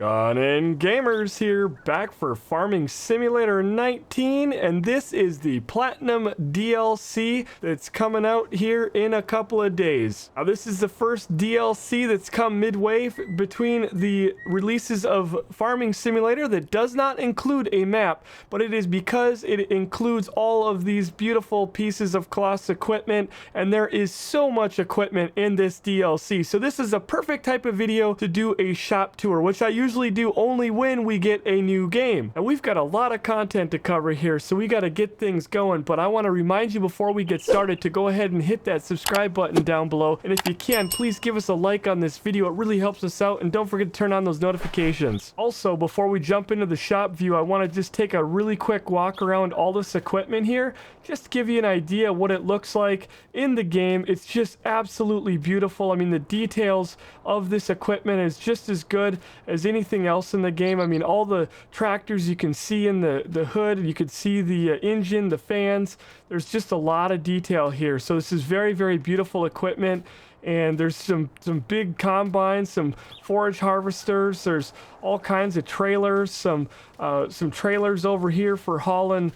Gun Gamers here, back for Farming Simulator 19, and this is the Platinum DLC that's coming out here in a couple of days. Now, this is the first DLC that's come midway between the releases of Farming Simulator that does not include a map, but it is because it includes all of these beautiful pieces of Colossus equipment, and there is so much equipment in this DLC. So this is a perfect type of video to do a shop tour, which I usually do only when we get a new game. And we've got a lot of content to cover here, so we got to get things going. But I want to remind you before we get started to go ahead and hit that subscribe button down below. And if you can, please give us a like on this video. It really helps us out. And don't forget to turn on those notifications. Also, before we jump into the shop view, I want to just take a really quick walk around all this equipment here, just to give you an idea what it looks like in the game. It's just absolutely beautiful. I mean, the details of this equipment is just as good as anything else in the game. I mean, all the tractors you can see in the hood, you could see the engine, the fans. There's just a lot of detail here. So this is very, very beautiful equipment. And there's some big combines, some forage harvesters. There's all kinds of trailers, some trailers over here for hauling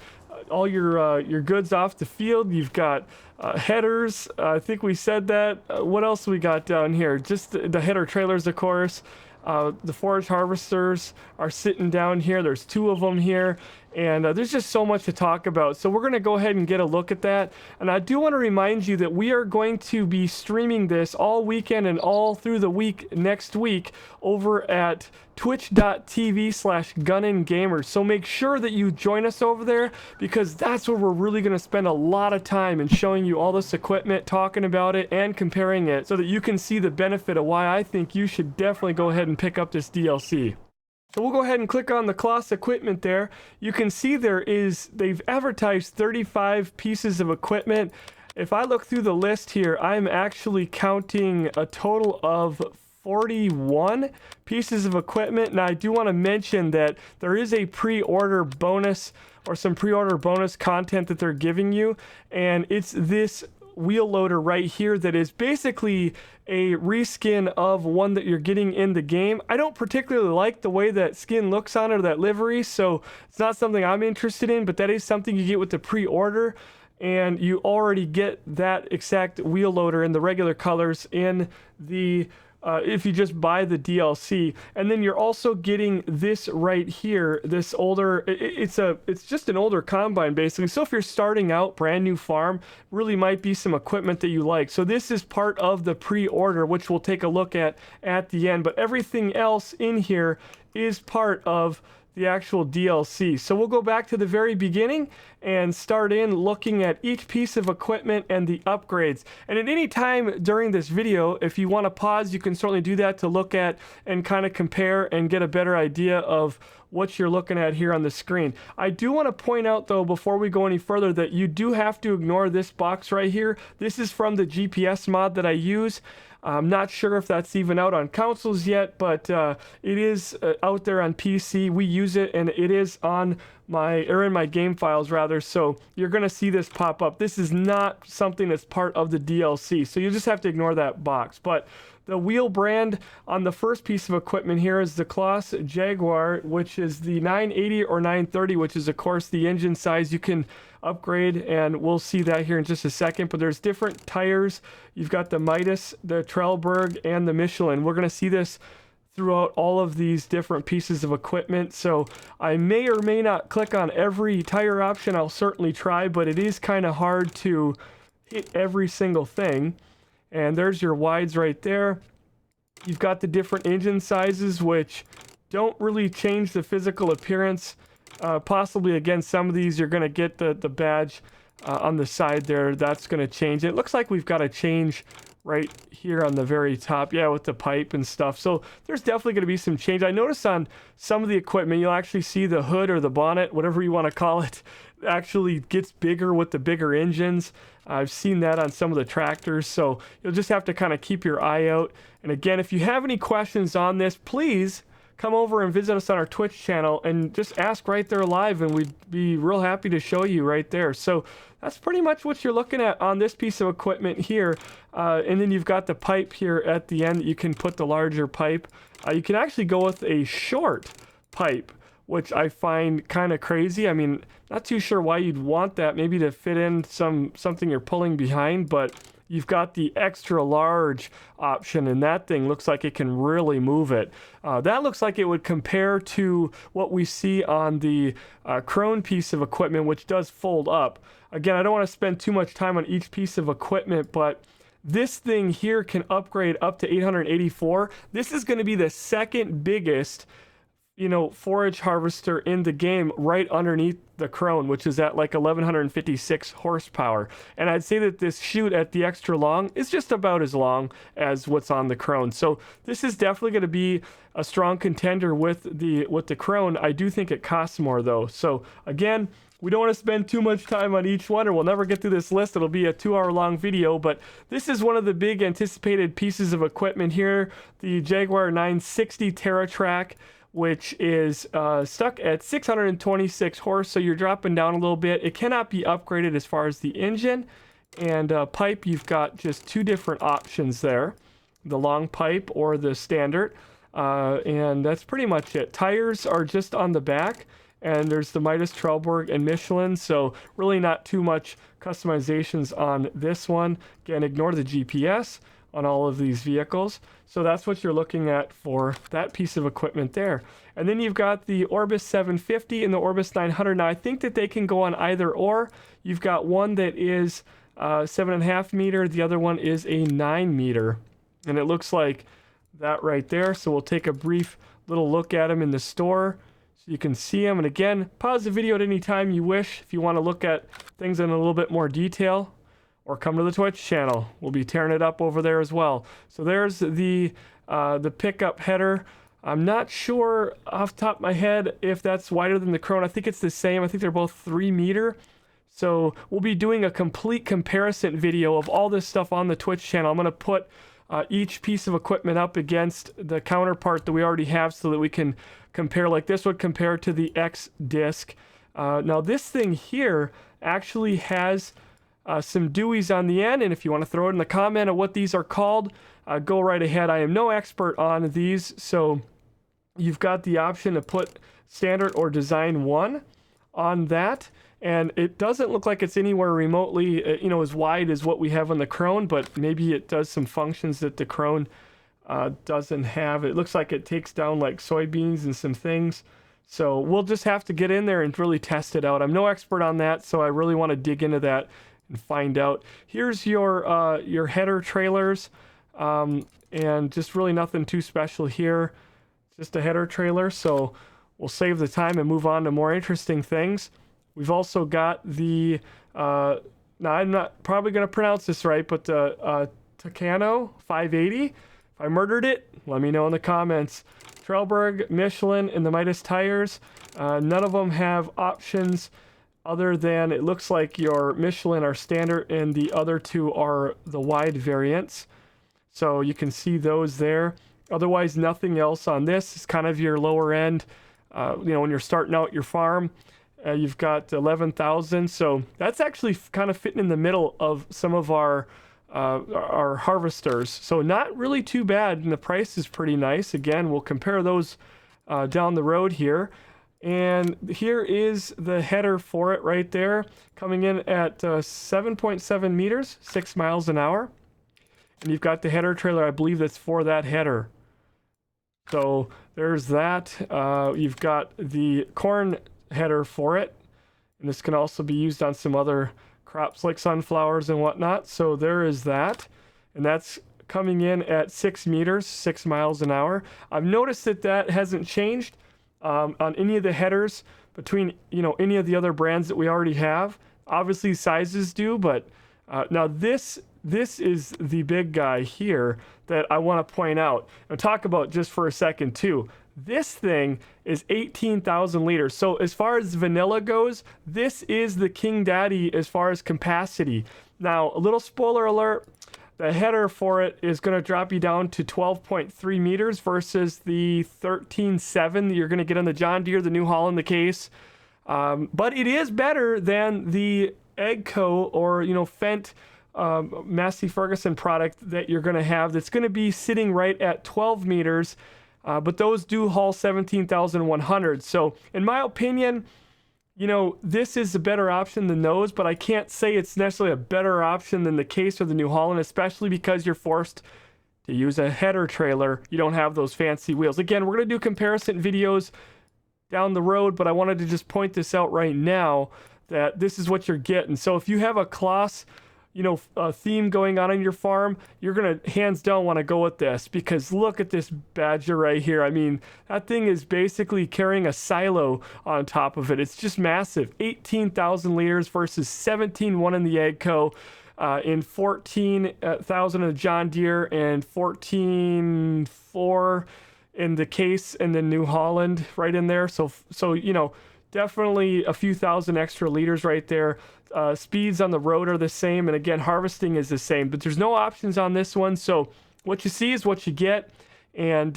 all your goods off the field. You've got headers. I think we said that. What else we got down here? Just the header trailers, of course. The forage harvesters are sitting down here. There's two of them here, and there's just so much to talk about. So we're going to go ahead and get a look at that. And I do want to remind you that we are going to be streaming this all weekend and all through the week next week over at twitch.tv/gunandgamers. So make sure that you join us over there, because that's where we're really going to spend a lot of time in showing you all this equipment, talking about it, and comparing it so that you can see the benefit of why I think you should definitely go ahead and pick up this DLC. So we'll go ahead and click on the Colossus equipment there. You can see they've advertised 35 pieces of equipment. If I look through the list here, I'm actually counting a total of 41 pieces of equipment. Now, I do want to mention that there is a pre-order bonus or some pre-order bonus content that they're giving you, and it's this wheel loader right here that is basically a reskin of one that you're getting in the game. I don't particularly like the way that skin looks on it, or that livery, so it's not something I'm interested in, but that is something you get with the pre-order, and you already get that exact wheel loader in the regular colors in the if you just buy the DLC. And then you're also getting this right here, this older, it's just an older combine basically. So if you're starting out brand new farm, really might be some equipment that you like. So this is part of the pre-order, which we'll take a look at the end, but everything else in here is part of the actual DLC. So we'll go back to the very beginning and start in looking at each piece of equipment and the upgrades. And at any time during this video, if you want to pause, you can certainly do that to look at and kind of compare and get a better idea of what you're looking at here on the screen. I do want to point out though, before we go any further, that you do have to ignore this box right here. This is from the GPS mod that I use. I'm not sure if that's even out on consoles yet, but it is out there on PC. We use it, and it is on in my game files rather. So you're going to see this pop up. This is not something that's part of the DLC, so you just have to ignore that box. But the wheel brand on the first piece of equipment here is the Colossus Jaguar, which is the 980 or 930, which is of course the engine size you can upgrade, and we'll see that here in just a second. But there's different tires. You've got the Midas, the Trelleborg, and the Michelin. We're going to see this throughout all of these different pieces of equipment. So I may or may not click on every tire option. I'll certainly try, but it is kind of hard to hit every single thing. And there's your wides right there. You've got the different engine sizes, which don't really change the physical appearance. Possibly, again, some of these you're going to get the badge on the side there. That's going to change. It looks like we've got a change right here on the very top, yeah, with the pipe and stuff. So there's definitely going to be some change. I noticed on some of the equipment, you'll actually see the hood or the bonnet, whatever you want to call it, actually gets bigger with the bigger engines. I've seen that on some of the tractors, so you'll just have to kind of keep your eye out. And again, if you have any questions on this, please come over and visit us on our Twitch channel and just ask right there live, and we'd be real happy to show you right there. So that's pretty much what you're looking at on this piece of equipment here. And then you've got the pipe here at the end that you can put the larger pipe. You can actually go with a short pipe, which I find kind of crazy. I mean, not too sure why you'd want that, maybe to fit in something you're pulling behind, but you've got the extra large option, and that thing looks like it can really move it. That looks like it would compare to what we see on the Krone piece of equipment, which does fold up. Again, I don't want to spend too much time on each piece of equipment, but this thing here can upgrade up to 884. This is going to be the second biggest, you know, forage harvester in the game, right underneath the Krone, which is at like 1156 horsepower. And I'd say that this chute at the extra long is just about as long as what's on the Krone. So this is definitely going to be a strong contender with the Krone. I do think it costs more though. So again, we don't want to spend too much time on each one, or we'll never get through this list. It'll be a 2-hour long video, but this is one of the big anticipated pieces of equipment here, the Jaguar 960 TerraTrak, which is stuck at 626 horse, so you're dropping down a little bit. It cannot be upgraded as far as the engine and pipe. You've got just two different options there, the long pipe or the standard, and that's pretty much it. Tires are just on the back, and there's the Midas, Trelleborg, and Michelin, so really not too much customizations on this one. Again, ignore the GPS on all of these vehicles. So that's what you're looking at for that piece of equipment there. And then you've got the Orbis 750 and the Orbis 900. Now I think that they can go on either or. You've got one that is 7.5 meter, the other one is a 9 meter. And it looks like that right there. So we'll take a brief little look at them in the store so you can see them. And again, pause the video at any time you wish if you want to look at things in a little bit more detail, or come to the Twitch channel. We'll be tearing it up over there as well. So there's the pickup header. I'm not sure off the top of my head if that's wider than the Krone. I think it's the same. I think they're both 3 meter. So we'll be doing a complete comparison video of all this stuff on the Twitch channel. I'm going to put each piece of equipment up against the counterpart that we already have so that we can compare, like this would compare to the X disc. Now this thing here actually has some dewies on the end, and if you want to throw it in the comment of what these are called, go right ahead. I am no expert on these, so you've got the option to put standard or design 1 on that, and it doesn't look like it's anywhere remotely you know, as wide as what we have on the Krone, but maybe it does some functions that the Krone doesn't have. It looks like it takes down like soybeans and some things. So we'll just have to get in there and really test it out. I'm no expert on that, so I really want to dig into that and find out. Here's your header trailers, and just really nothing too special here. Just a header trailer, so we'll save the time and move on to more interesting things. We've also got the, now I'm not probably going to pronounce this right, but the Takano 580. If I murdered it, let me know in the comments. Trelleborg, Michelin, and the Midas tires. None of them have options other than it looks like your Michelin are standard and the other two are the wide variants. So you can see those there. Otherwise, nothing else on this. It's kind of your lower end. You know, when you're starting out your farm, you've got 11,000. So that's actually kind of fitting in the middle of some of our harvesters. So not really too bad, and the price is pretty nice. Again, we'll compare those down the road here. And here is the header for it right there, coming in at 7.7 meters, 6 miles an hour. And you've got the header trailer, I believe that's for that header. So there's that. You've got the corn header for it. And this can also be used on some other crops like sunflowers and whatnot. So there is that. And that's coming in at 6 meters, 6 miles an hour. I've noticed that that hasn't changed on any of the headers between, you know, any of the other brands that we already have. Obviously sizes do, but now this is the big guy here that I want to point out and talk about just for a second too. This thing is 18,000 liters. So as far as vanilla goes, this is the King Daddy as far as capacity. Now, a little spoiler alert, The header for it is going to drop you down to 12.3 meters versus the 13.7 that you're going to get on the John Deere, the New Holland, the Case. But it is better than the AGCO or, Fendt Massey Ferguson product that you're going to have that's going to be sitting right at 12 meters. But those do haul 17,100. So in my opinion, this is a better option than those, but I can't say it's necessarily a better option than the Case or the New Holland, especially because you're forced to use a header trailer. You don't have those fancy wheels. Again, we're going to do comparison videos down the road, but I wanted to just point this out right now that this is what you're getting. So if you have a Claas theme going on your farm, you're going to hands down want to go with this, because look at this Badger right here. I mean, that thing is basically carrying a silo on top of it. It's just massive. 18,000 liters versus 17.1 in the AGCO, in 14,000 in the John Deere, and 14.4 in the Case and the New Holland right in there. So definitely a few thousand extra liters right there. Speeds on the road are the same, and again, harvesting is the same, but there's no options on this one. So what you see is what you get. And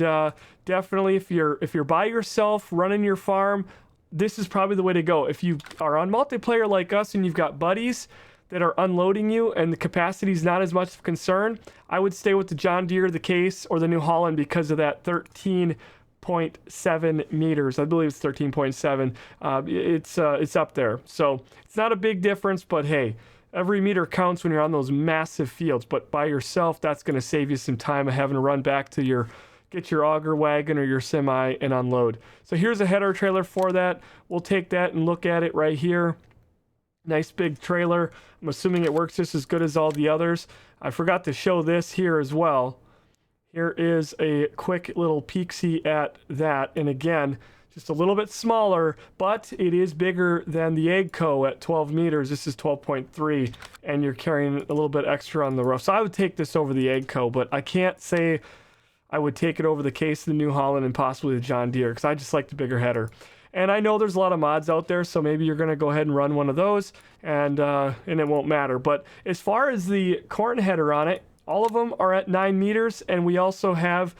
definitely, if you're by yourself running your farm, this is probably the way to go. If you are on multiplayer like us and you've got buddies that are unloading you and the capacity is not as much of a concern, I would stay with the John Deere, the Case, or the New Holland because of that 13.7 meters. I believe it's 13.7. It's up there. So it's not a big difference, but hey, every meter counts when you're on those massive fields. But by yourself, that's going to save you some time of having to run back to get your auger wagon or your semi and unload. So here's a header trailer for that. We'll take that and look at it right here. Nice big trailer. I'm assuming it works just as good as all the others. I forgot to show this here as well. Here is a quick little peek-see at that. And again, just a little bit smaller, but it is bigger than the AGCO at 12 meters. This is 12.3, and you're carrying a little bit extra on the roof. So I would take this over the AGCO, but I can't say I would take it over the Case, the New Holland, and possibly the John Deere, because I just like the bigger header. And I know there's a lot of mods out there, so maybe you're going to go ahead and run one of those, and it won't matter. But as far as the corn header on it, all of them are at 9 meters, and we also have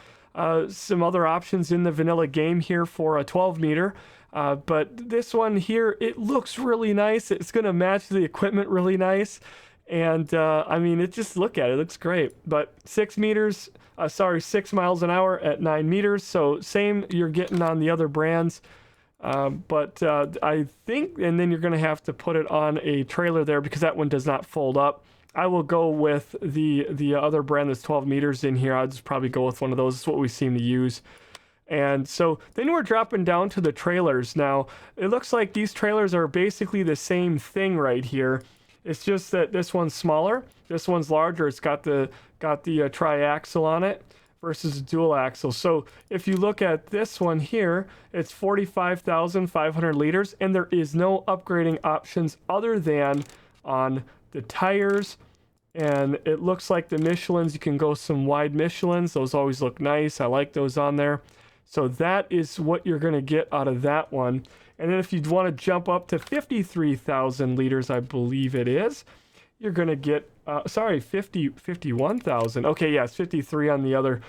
some other options in the vanilla game here for a 12 meter. But this one here, it looks really nice. It's going to match the equipment really nice. And I mean, look at it, it looks great. But 6 miles an hour at 9 meters. So same you're getting on the other brands. But I think, and then you're going to have to put it on a trailer there because that one does not fold up. I will go with the other brand that's 12 meters in here. I'll just probably go with one of those. It's what we seem to use. And so then we're dropping down to the trailers. Now, it looks like these trailers are basically the same thing right here. It's just that this one's smaller. This one's larger. It's got the tri-axle on it versus a dual axle. So if you look at this one here, it's 45,500 liters, and there is no upgrading options other than on the tires. And it looks like the Michelins, you can go some wide Michelins. Those always look nice. I like those on there. So that is what you're going to get out of that one. And then if you want to jump up to 53,000 liters, I believe it is, you're going to get, 51,000. Okay, yeah, it's 53 on the other.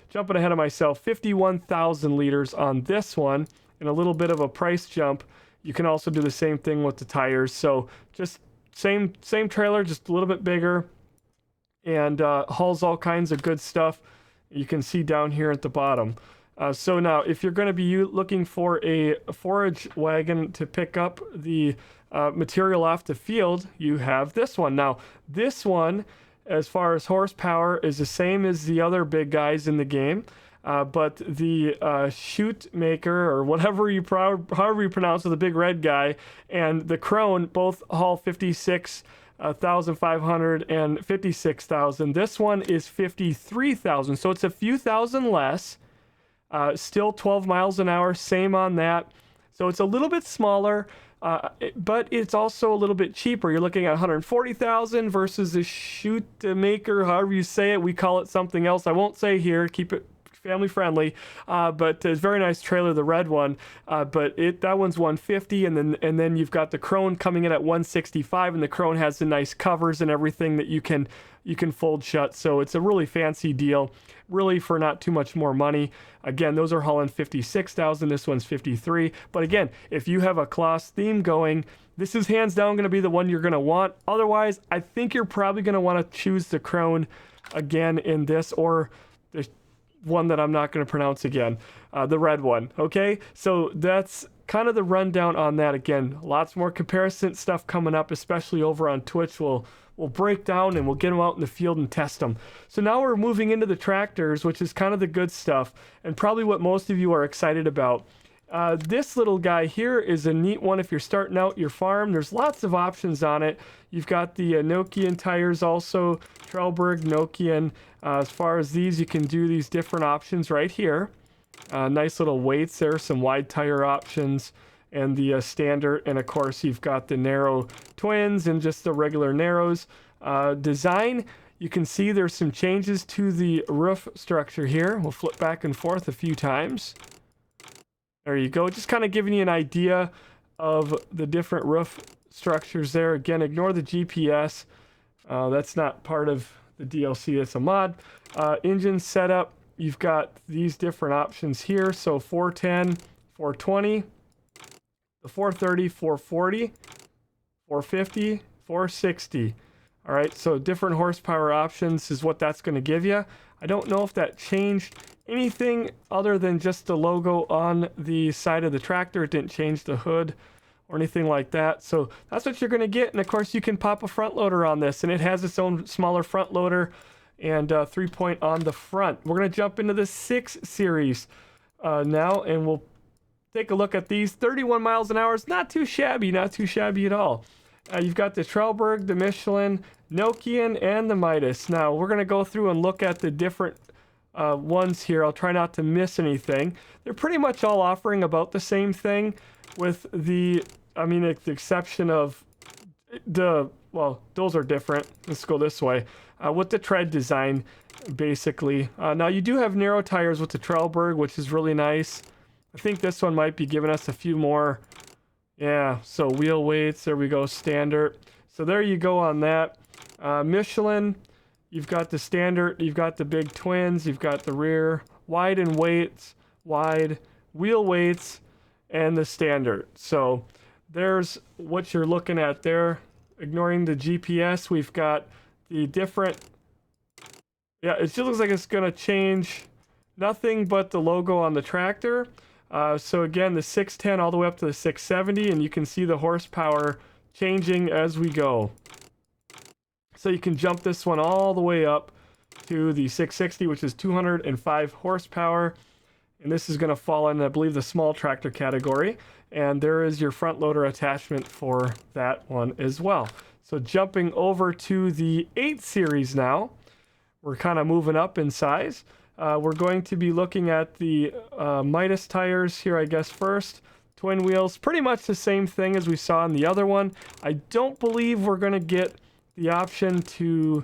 Jumping ahead of myself, 51,000 liters on this one, and a little bit of a price jump. You can also do the same thing with the tires. So just same trailer, just a little bit bigger, and hauls all kinds of good stuff. You can see down here at the bottom. So now, if you're going to be looking for a forage wagon to pick up the material off the field, you have this one. Now, this one, as far as horsepower, is the same as the other big guys in the game. But the chute maker, or however you pronounce it, the big red guy, and the Krone both haul 56,500 and 56,000. This one is 53,000, so it's a few thousand less. Still 12 miles an hour, same on that. So it's a little bit smaller, but it's also a little bit cheaper. You're looking at 140,000 versus the chute maker, however you say it. We call it something else. I won't say here. Keep it family friendly, but it's a very nice trailer, the red one. But that one's 150, and then you've got the Krone coming in at 165, and the Krone has the nice covers and everything that you can fold shut. So it's a really fancy deal, really for not too much more money. Again, those are hauling 56,000. This one's 53. But again, if you have a Claas theme going, this is hands down going to be the one you're going to want. Otherwise, I think you're probably going to want to choose the Krone again in this, or the one that I'm not going to pronounce again, the red one. Okay, so that's kind of the rundown on that. Again, lots more comparison stuff coming up, especially over on Twitch. We'll break down and we'll get them out in the field and test them. So now we're moving into the tractors, which is kind of the good stuff and probably what most of you are excited about. This little guy here is a neat one if you're starting out your farm. There's lots of options on it. You've got the Nokian tires also, Trelleborg, Nokian. As far as these, you can do these different options right here. Nice little weights there, some wide tire options, and the standard. And of course, you've got the narrow twins and just the regular narrows. Design, you can see there's some changes to the roof structure here. We'll flip back and forth a few times. There you go. Just kind of giving you an idea of the different roof structures there. Again, ignore the GPS. That's not part of the DLC. It's a mod. Engine setup. You've got these different options here. So 410, 420, the 430, 440, 450, 460. All right, so different horsepower options is what that's going to give you. I don't know if that changed anything other than just the logo on the side of the tractor. It didn't change the hood or anything like that. So that's what you're going to get. And of course, you can pop a front loader on this, and it has its own smaller front loader and 3-point on the front. We're going to jump into the 6 Series now, and we'll take a look at these. 31 miles an hour is not too shabby at all. You've got the Trelleborg, the Michelin, Nokian, and the Midas. Now, we're going to go through and look at the different ones here. I'll try not to miss anything. They're pretty much all offering about the same thing with the exception of well, those are different. Let's go this way. With the tread design, basically. Now, you do have narrow tires with the Trelleborg, which is really nice. I think this one might be giving us a few more. Yeah, so wheel weights, there we go, standard. So there you go on that. Michelin, you've got the standard, you've got the big twins, you've got the rear, wide and weights, wide, wheel weights, and the standard. So there's what you're looking at there. Ignoring the GPS, we've got the different, yeah, it just looks like it's going to change nothing but the logo on the tractor. So again, the 610 all the way up to the 670, and you can see the horsepower changing as we go. So you can jump this one all the way up to the 660, which is 205 horsepower. And this is going to fall in, I believe, the small tractor category. And there is your front loader attachment for that one as well. So jumping over to the 8 Series now, we're kind of moving up in size. We're going to be looking at the Midas tires here, I guess, first. Twin wheels, pretty much the same thing as we saw in the other one. I don't believe we're going to get the option to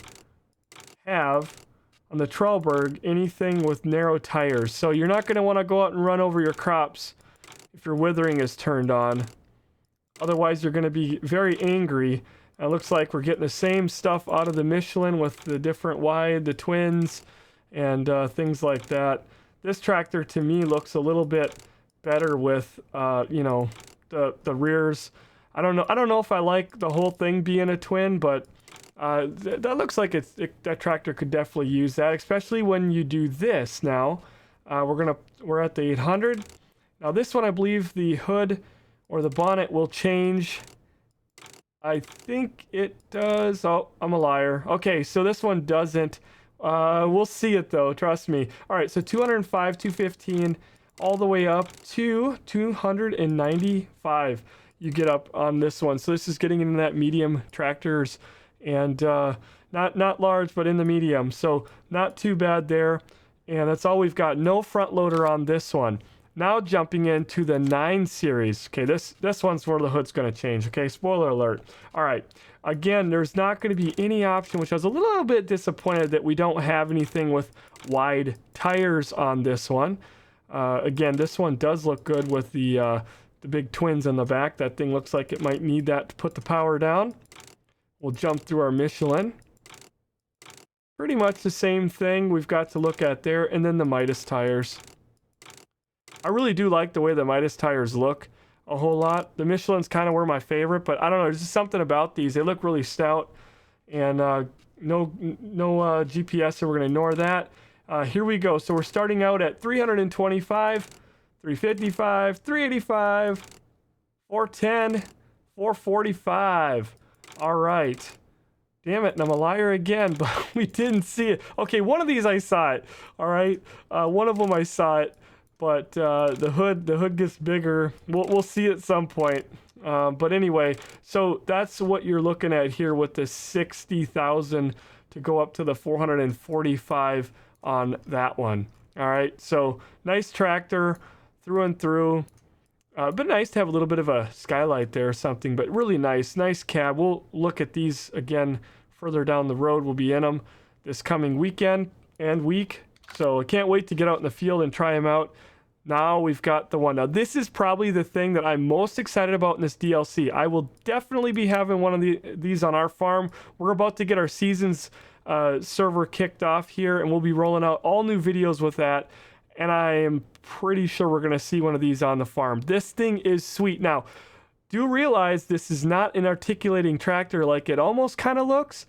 have on the Trelleborg anything with narrow tires. So you're not going to want to go out and run over your crops if your withering is turned on. Otherwise, you're going to be very angry. It looks like we're getting the same stuff out of the Michelin with the different wide, the twins, and things like that. This tractor to me looks a little bit better with the rears. I don't know if I like the whole thing being a twin, but that looks like that tractor could definitely use that, especially when you do this. Now we're at the 800. Now this one, I believe the hood or the bonnet will change. I think it does. Oh, I'm a liar. Okay, so this one doesn't. We'll see it though, trust me. All right, so 205, 215, all the way up to 295 you get up on this one. So this is getting into that medium tractors, and not large, but in the medium. So not too bad there. And that's all we've got. No front loader on this one. Now jumping into the 9 series. Okay, this one's where the hood's going to change. Okay, spoiler alert. All right. Again, there's not going to be any option, which I was a little bit disappointed that we don't have anything with wide tires on this one. Again, this one does look good with the big twins in the back. That thing looks like it might need that to put the power down. We'll jump through our Michelin. Pretty much the same thing we've got to look at there, and then the Midas tires. I really do like the way the Midas tires look a whole lot. The Michelin's kind of were my favorite, but I don't know, there's just something about these. They look really stout, and no GPS, so we're going to ignore that. Here we go. So we're starting out at 325, 355, 385, 410, 445. All right. Damn it, and I'm a liar again, but we didn't see it. Okay, one of these I saw it. All right, one of them I saw it, but the hood gets bigger. We'll see it at some point. But anyway, so that's what you're looking at here with the 60,000 to go up to the 445 on that one. All right, so nice tractor through and through. But nice to have a little bit of a skylight there or something, but really nice cab. We'll look at these again further down the road. We'll be in them this coming weekend and week. So I can't wait to get out in the field and try them out. Now we've got the one. Now this is probably the thing that I'm most excited about in this DLC. I will definitely be having one of these on our farm. We're about to get our seasons server kicked off here, and we'll be rolling out all new videos with that. And I am pretty sure we're going to see one of these on the farm. This thing is sweet. Now, do realize this is not an articulating tractor like it almost kind of looks.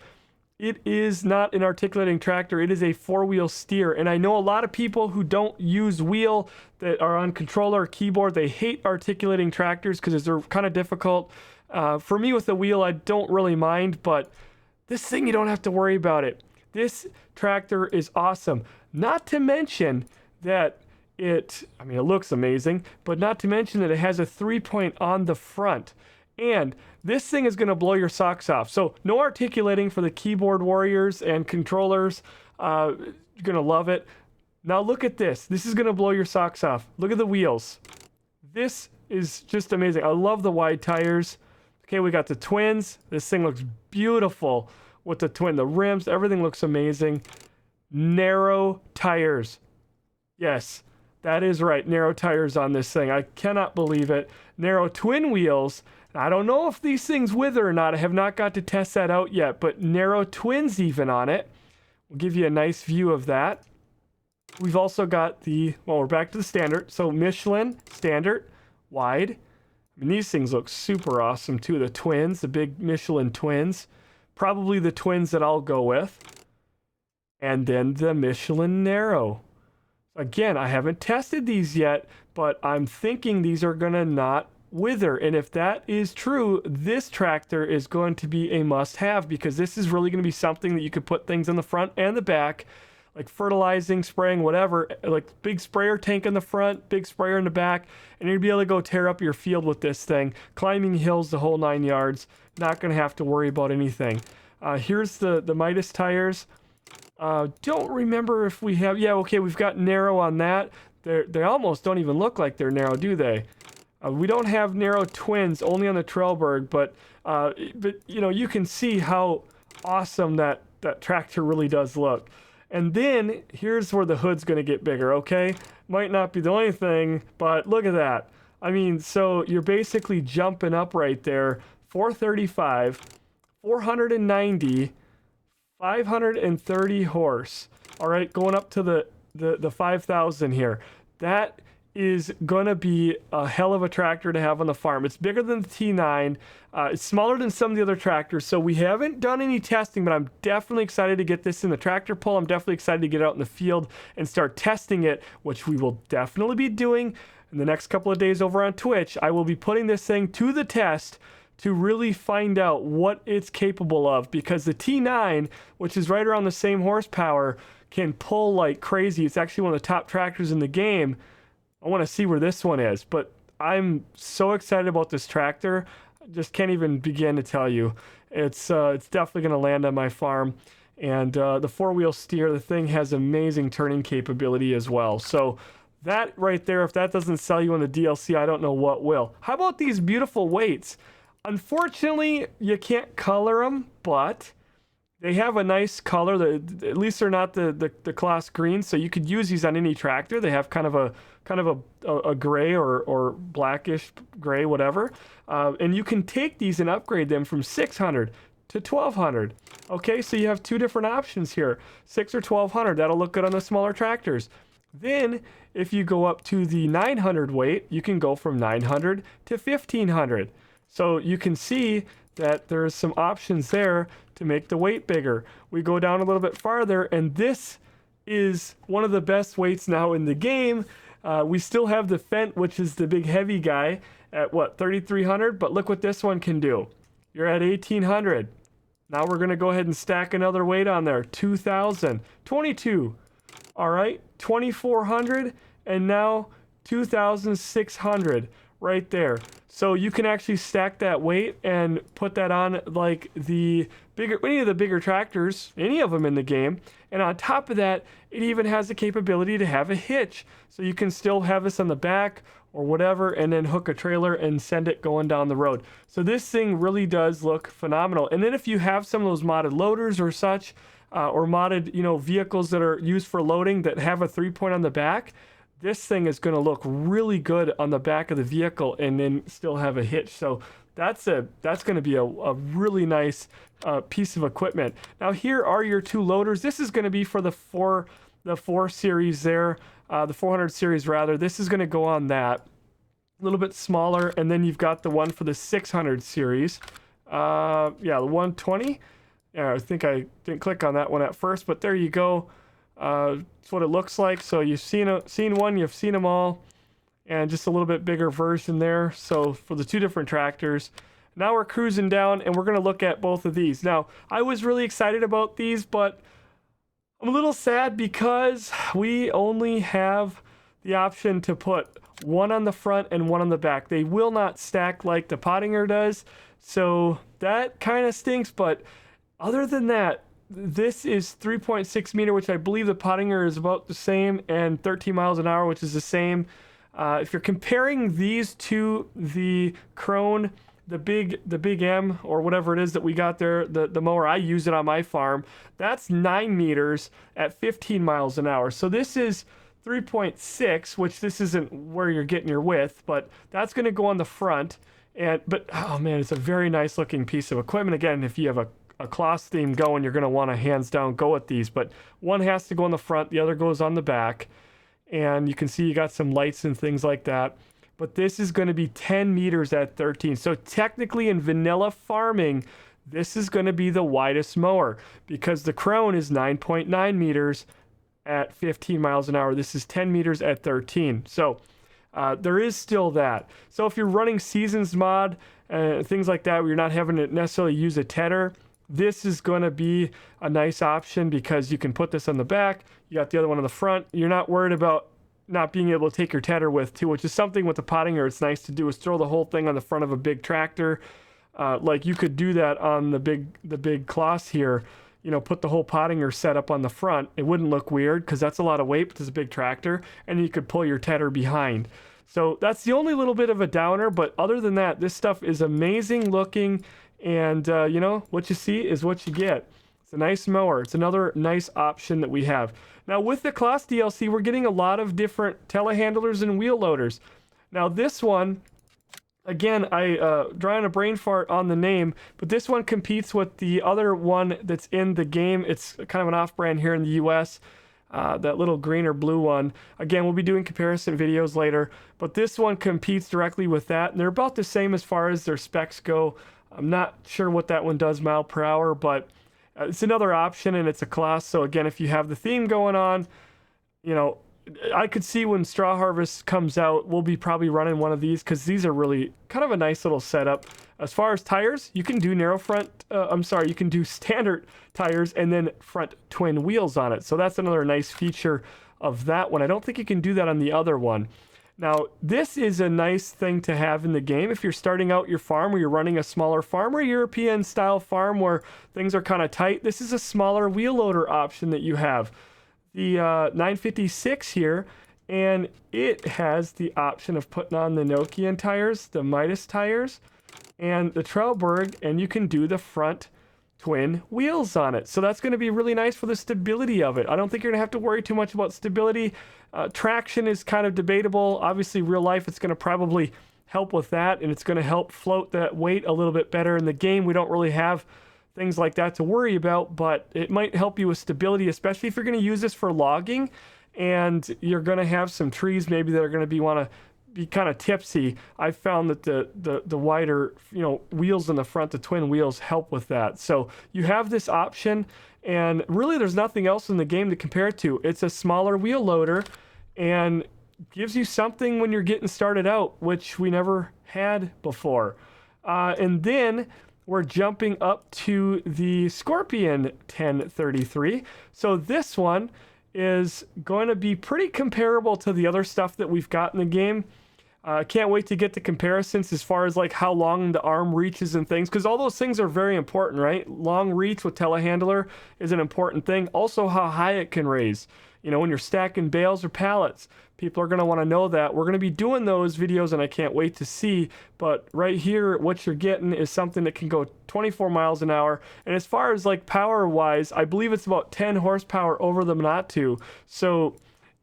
It is not an articulating tractor. It is a 4-wheel steer. And I know a lot of people who don't use wheel that are on controller or keyboard, they hate articulating tractors because they're kind of difficult. For me with the wheel, I don't really mind, but this thing, you don't have to worry about it. This tractor is awesome. Not to mention that it looks amazing, but not to mention that it has a 3-point on the front. And this thing is going to blow your socks off. So no articulating for the keyboard warriors and controllers. You're going to love it. Now look at this. This is going to blow your socks off. Look at the wheels. This is just amazing. I love the wide tires. Okay, we got the twins. This thing looks beautiful with the twin. The rims, everything looks amazing. Narrow tires. Yes, that is right. Narrow tires on this thing. I cannot believe it. Narrow twin wheels. I don't know if these things wither or not. I have not got to test that out yet, but narrow twins even on it. We'll give you a nice view of that. We've also got we're back to the standard. So Michelin, standard, wide. I mean, these things look super awesome too. The twins, the big Michelin twins. Probably the twins that I'll go with. And then the Michelin narrow. Again, I haven't tested these yet, but I'm thinking these are going to not wither. And if that is true, this tractor is going to be a must-have because this is really going to be something that you could put things in the front and the back, like fertilizing, spraying, whatever, like big sprayer tank in the front, big sprayer in the back, and you'll be able to go tear up your field with this thing, climbing hills the whole 9 yards. Not going to have to worry about anything. Here's the Midas tires. Don't remember if we have... Yeah, okay, we've got narrow on that. They almost don't even look like they're narrow, do they? We don't have narrow twins, only on the Trelleborg, but you can see how awesome that tractor really does look. And then, here's where the hood's going to get bigger, okay? Might not be the only thing, but look at that. I mean, so you're basically jumping up right there. 435, 490... 530 horse. All right, going up to the 5,000 here. That is gonna be a hell of a tractor to have on the farm. It's bigger than the T9. It's smaller than some of the other tractors. So we haven't done any testing, but I'm definitely excited to get this in the tractor pull. I'm definitely excited to get out in the field and start testing it, which we will definitely be doing in the next couple of days over on Twitch. I will be putting this thing to the test to really find out what it's capable of, because the T9, which is right around the same horsepower, can pull like crazy. It's actually one of the top tractors in the game. I want to see where this one is, but I'm so excited about this tractor. I just can't even begin to tell you. It's definitely going to land on my farm. And the 4-wheel steer, the thing has amazing turning capability as well. So That right there, if that doesn't sell you on the DLC, I don't know what will. How about these beautiful weights? Unfortunately, you can't color them, but they have a nice color. At least they're not the class green, so you could use these on any tractor. They have kind of a gray or blackish gray, whatever. And you can take these and upgrade them from 600 to 1200. Okay, so you have two different options here, 6 or 1200. That'll look good on the smaller tractors. Then, if you go up to the 900 weight, you can go from 900 to 1500. So you can see that there's some options there to make the weight bigger. We go down a little bit farther, and this is one of the best weights now in the game. We still have the Fendt, which is the big heavy guy, at what, 3300? But look what this one can do. You're at 1800. Now we're going to go ahead and stack another weight on there, 2000, 22. All right, 2400, and now 2600 right there. So you can actually stack that weight and put that on like any of the bigger tractors, any of them in the game. And on top of that, it even has the capability to have a hitch. So you can still have this on the back or whatever, and then hook a trailer and send it going down the road. So this thing really does look phenomenal. And then if you have some of those modded loaders or such, or modded, vehicles that are used for loading that have a 3-point on the back, this thing is going to look really good on the back of the vehicle and then still have a hitch. So that's going to be a really nice piece of equipment. Now here are your two loaders. This is going to be for the 4 series there, the 400 series rather. This is going to go on that. A little bit smaller, and then you've got the one for the 600 series. Yeah, the 120. Yeah, I think I didn't click on that one at first, but there you go. That's what it looks like. So you've seen one, you've seen them all, and just a little bit bigger version there. So for the two different tractors. Now we're cruising down, and we're going to look at both of these. Now, I was really excited about these, but I'm a little sad because we only have the option to put one on the front and one on the back. They will not stack like the Pottinger does, so that kind of stinks, but other than that, this is 3.6 meter, which I believe the Pottinger is about the same, and 13 miles an hour, which is the same. If you're comparing these to the Krone, the big M, or whatever it is that we got there, the mower, I use it on my farm, that's 9 meters at 15 miles an hour. So this is 3.6, which this isn't where you're getting your width, but that's going to go on the front. But oh man, it's a very nice looking piece of equipment. Again, if you have a Claas theme going, you're going to want to hands down go with these, but one has to go on the front, the other goes on the back, and you can see you got some lights and things like that. But this is going to be 10 meters at 13. So technically in vanilla farming, this is going to be the widest mower because the Krone is 9.9 meters at 15 miles an hour. This is 10 meters at 13. So there is still that. So if you're running Seasons mod, things like that, where you're not having to necessarily use a tedder, this is going to be a nice option because you can put this on the back. You got the other one on the front. You're not worried about not being able to take your tedder with too, which is something with the Pottinger it's nice to do, is throw the whole thing on the front of a big tractor. Like you could do that on the big Claas here. Put the whole Pottinger setup on the front. It wouldn't look weird because that's a lot of weight, but it's a big tractor, and you could pull your tedder behind. So that's the only little bit of a downer, but other than that, this stuff is amazing looking, and what you see is what you get. It's a nice mower. It's another nice option that we have. Now with the Claas DLC, we're getting a lot of different telehandlers and wheel loaders. Now this one, again, I drawing a brain fart on the name, but this one competes with the other one that's in the game. It's kind of an off-brand here in the US, that little green or blue one. Again, we'll be doing comparison videos later, but this one competes directly with that, and they're about the same as far as their specs go. I'm not sure what that one does mile per hour, but it's another option, and it's a Claas. So again, if you have the theme going on, I could see when Straw Harvest comes out, we'll be probably running one of these because these are really kind of a nice little setup. As far as tires, you can do you can do standard tires and then front twin wheels on it. So that's another nice feature of that one. I don't think you can do that on the other one. Now, this is a nice thing to have in the game if you're starting out your farm or you're running a smaller farm or a European style farm where things are kind of tight. This is a smaller wheel loader option that you have. The 956 here, and it has the option of putting on the Nokian tires, the Midas tires, and the Trelleborg, and you can do the front twin wheels on it. So that's going to be really nice for the stability of it. I don't think you're going to have to worry too much about stability. Traction is kind of debatable. Obviously, real life, it's going to probably help with that, and it's going to help float that weight a little bit better. In the game, we don't really have things like that to worry about, but it might help you with stability, especially if you're going to use this for logging and you're going to have some trees maybe that are going to want to be kind of tipsy. I've found that the wider, wheels in the front, the twin wheels, help with that. So you have this option, and really there's nothing else in the game to compare it to. It's a smaller wheel loader and gives you something when you're getting started out, which we never had before. And then we're jumping up to the Scorpion 1033. So this one is going to be pretty comparable to the other stuff that we've got in the game. Can't wait to get the comparisons as far as like how long the arm reaches and things, because all those things are very important, right? Long reach with telehandler is an important thing. Also, how high it can raise. When you're stacking bales or pallets, people are going to want to know that. We're going to be doing those videos, and I can't wait to see. But right here, what you're getting is something that can go 24 miles an hour. And as far as like power-wise, I believe it's about 10 horsepower over the Monatu. So,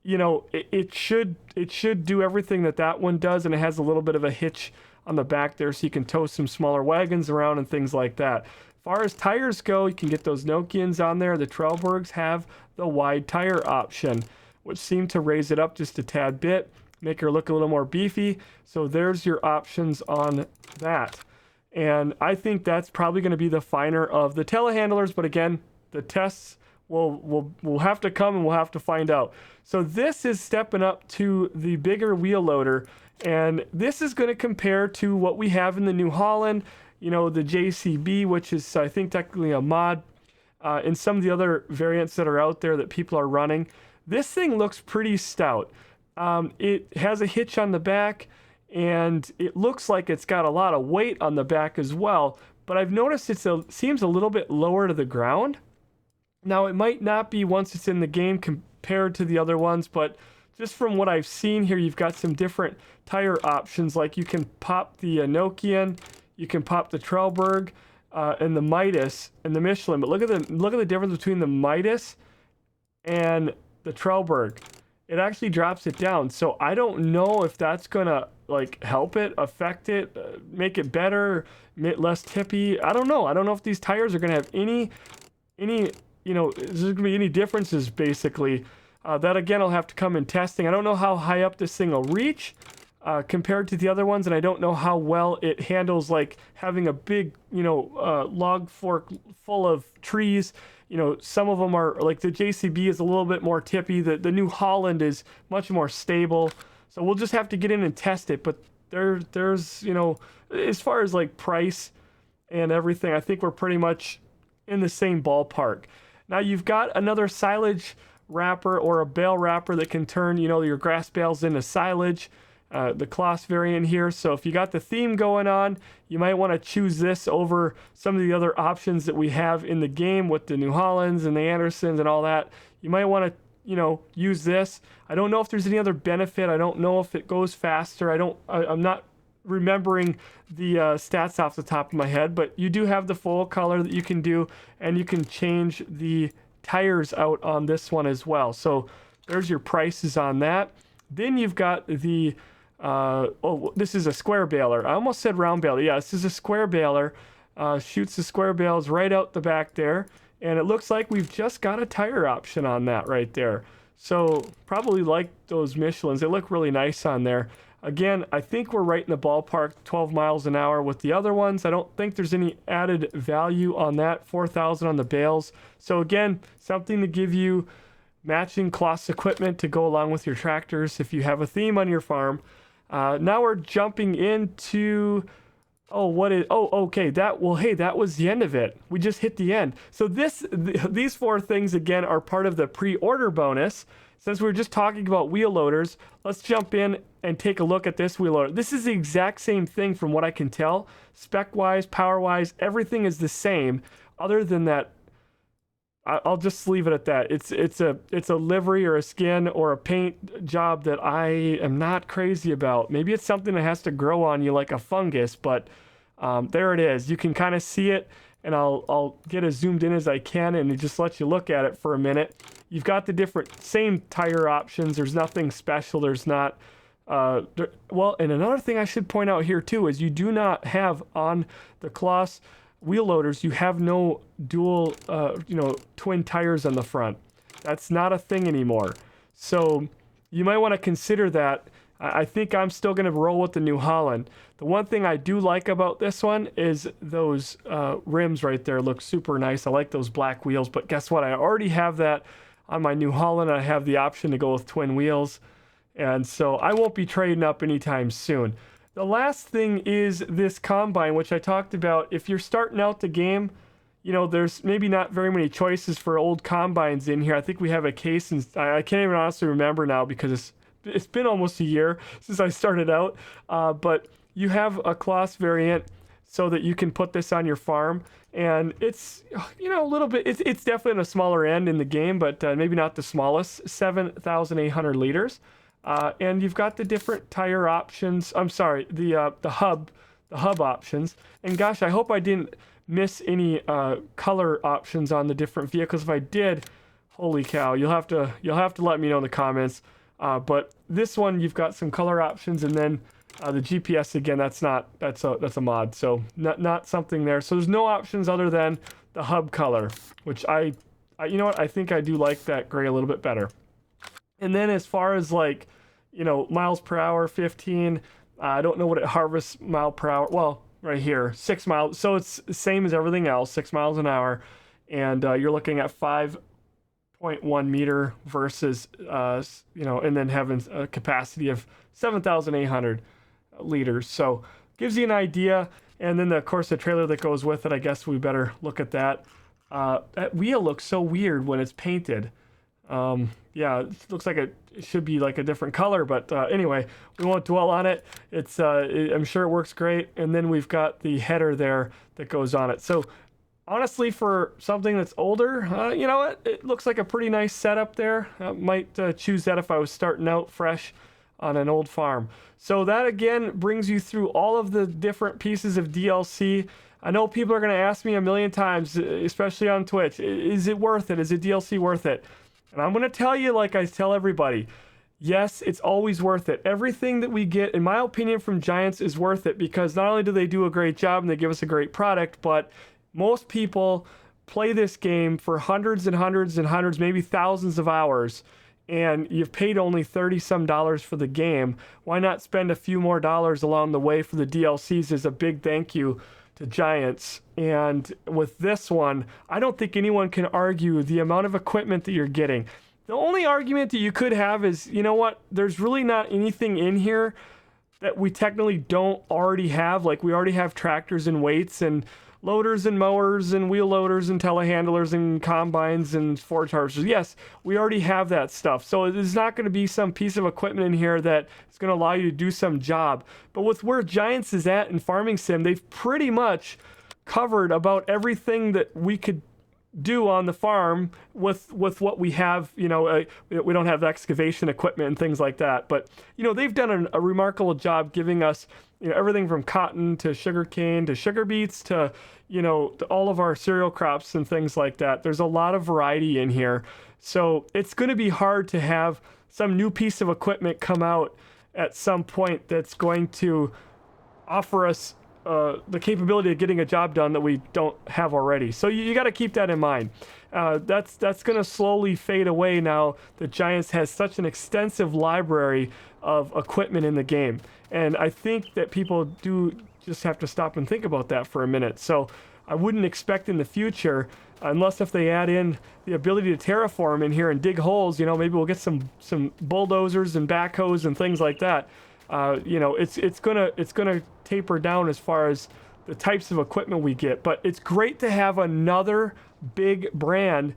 it should do everything that one does, and it has a little bit of a hitch on the back there, so you can tow some smaller wagons around and things like that. As far as tires go, you can get those Nokians on there. The Trelleborgs have the wide tire option, which seem to raise it up just a tad bit, make her look a little more beefy. So there's your options on that. And I think that's probably going to be the finer of the telehandlers, but again, the tests will have to come and we'll have to find out. So this is stepping up to the bigger wheel loader, and this is going to compare to what we have in the New Holland, the JCB, which is I think technically a mod, and some of the other variants that are out there that people are running. This thing looks pretty stout. It has a hitch on the back, and it looks like it's got a lot of weight on the back as well, but I've noticed it seems a little bit lower to the ground. Now, it might not be once it's in the game compared to the other ones, but just from what I've seen here, you've got some different tire options. Like you can pop the Nokian, you can pop the Trelleborg, and the Midas and the Michelin. But look at the difference between the Midas and the Trelleborg. It actually drops it down. So I don't know if that's gonna like help it, affect it, make it better, less tippy. I don't know. I don't know if these tires are gonna have any is there gonna be any differences basically. That again, I'll have to come in testing. I don't know how high up this thing will reach compared to the other ones, and I don't know how well it handles like having a big, log fork full of trees. Some of them are like the JCB is a little bit more tippy. The New Holland is much more stable. So we'll just have to get in and test it. But there's as far as like price and everything, I think we're pretty much in the same ballpark. Now you've got another silage wrapper or a bale wrapper that can turn, your grass bales into silage. The Kloss variant here. So if you got the theme going on, you might want to choose this over some of the other options that we have in the game with the New Hollands and the Andersons and all that. You might want to, use this. I don't know if there's any other benefit. I don't know if it goes faster. I'm not remembering the stats off the top of my head, but you do have the full color that you can do, and you can change the tires out on this one as well. So there's your prices on that. Then you've got the this is a square baler. I almost said round baler. Yeah, this is a square baler. Shoots the square bales right out the back there, and it looks like we've just got a tire option on that right there. So probably like those Michelins. They look really nice on there. Again, I think we're right in the ballpark, 12 miles an hour with the other ones. I don't think there's any added value on that, 4,000 on the bales. So again, something to give you matching Kloss equipment to go along with your tractors if you have a theme on your farm. Now we're jumping into, okay, that was the end of it. We just hit the end. So these four things again are part of the pre-order bonus. Since we were just talking about wheel loaders, let's jump in and take a look at this wheel loader. This is the exact same thing from what I can tell. Spec-wise, power-wise, everything is the same other than that I'll just leave it at that. It's a livery or a skin or a paint job that I am not crazy about. Maybe it's something that has to grow on you like a fungus, but there it is. You can kind of see it, and I'll get as zoomed in as I can and just let you look at it for a minute. You've got the different same tire options. There's nothing special. There's not. Well, and another thing I should point out here too is you do not have on the Claas wheel loaders, you have no dual, twin tires on the front. That's not a thing anymore. So you might want to consider that. I think I'm still going to roll with the New Holland. The one thing I do like about this one is those rims right there look super nice. I like those black wheels, but guess what? I already have that on my New Holland. I have the option to go with twin wheels. And so I won't be trading up anytime soon. The last thing is this combine, which I talked about. If you're starting out the game, there's maybe not very many choices for old combines in here. I think we have a case, and I can't even honestly remember now because it's been almost a year since I started out. But you have a Claas variant so that you can put this on your farm. And it's, a little bit, it's definitely on a smaller end in the game, but maybe not the smallest, 7,800 liters. And you've got the different tire options. I'm sorry, the hub options. And gosh, I hope I didn't miss any color options on the different vehicles. If I did, holy cow, you'll have to let me know in the comments. But this one, you've got some color options, and then the GPS again. That's a mod, so not something there. So there's no options other than the hub color, which I you know what, I think I do like that gray a little bit better. And then as far as miles per hour, 15. I don't know what it harvests mile per hour. Well, right here, 6 miles. So it's the same as everything else, 6 miles an hour. And you're looking at 5.1 meter versus, and then having a capacity of 7,800 liters. So gives you an idea. And then, of course, the trailer that goes with it, I guess we better look at that. That wheel looks so weird when it's painted. Yeah, it looks like it should be like a different color, but anyway, we won't dwell on it. I'm sure it works great. And then we've got the header there that goes on it. So honestly, for something that's older, it looks like a pretty nice setup there. I might choose that if I was starting out fresh on an old farm. So that again brings you through all of the different pieces of DLC. I know people are going to ask me a million times, especially on Twitch, is it worth it? Is it DLC worth it? And I'm going to tell you, like I tell everybody, yes, it's always worth it. Everything that we get, in my opinion, from Giants is worth it because not only do they do a great job and they give us a great product, but most people play this game for hundreds and hundreds and hundreds, maybe thousands of hours, and you've paid only $30-some for the game. Why not spend a few more dollars along the way for the DLCs as a big thank you to Giants? And with this one, I don't think anyone can argue the amount of equipment that you're getting. The only argument that you could have is, you know what, there's really not anything in here that we technically don't already have. Like, we already have tractors and weights and loaders and mowers and wheel loaders and telehandlers and combines and forage harvesters. Yes, we already have that stuff. So there's not going to be some piece of equipment in here that is going to allow you to do some job. But with where Giants is at in Farming Sim, they've pretty much covered about everything that we could do on the farm with what we have. We don't have excavation equipment and things like that, but they've done a remarkable job giving us everything from cotton to sugarcane to sugar beets to to all of our cereal crops and things like that. There's a lot of variety in here, so it's going to be hard to have some new piece of equipment come out at some point that's going to offer us the capability of getting a job done that we don't have already. So you got to keep that in mind. That's going to slowly fade away now that Giants has such an extensive library of equipment in the game. And I think that people do just have to stop and think about that for a minute. So I wouldn't expect in the future, unless if they add in the ability to terraform in here and dig holes, maybe we'll get some bulldozers and backhoes and things like that. It's gonna taper down as far as the types of equipment we get, but it's great to have another big brand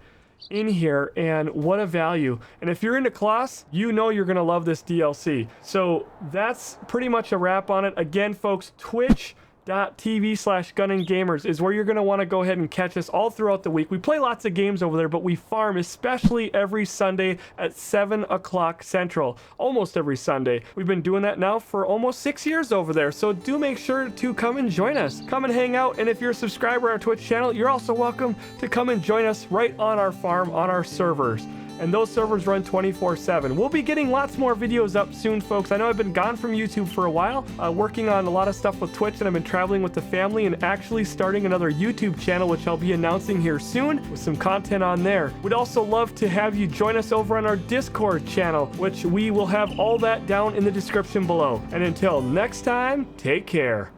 in here, and what a value. And if you're into Claas, you're gonna love this DLC. So that's pretty much a wrap on it. Again, folks, Twitch twitch.tv/gunandgamers is where you're going to want to go ahead and catch us all throughout the week. We play lots of games over there, but we farm especially every Sunday at 7 o'clock Central. Almost every Sunday. We've been doing that now for almost 6 years over there, so do make sure to come and join us. Come and hang out, and if you're a subscriber to our Twitch channel, you're also welcome to come and join us right on our farm, on our servers. And those servers run 24/7. We'll be getting lots more videos up soon, folks. I know I've been gone from YouTube for a while, working on a lot of stuff with Twitch, and I've been traveling with the family and actually starting another YouTube channel, which I'll be announcing here soon with some content on there. We'd also love to have you join us over on our Discord channel, which we will have all that down in the description below. And until next time, take care.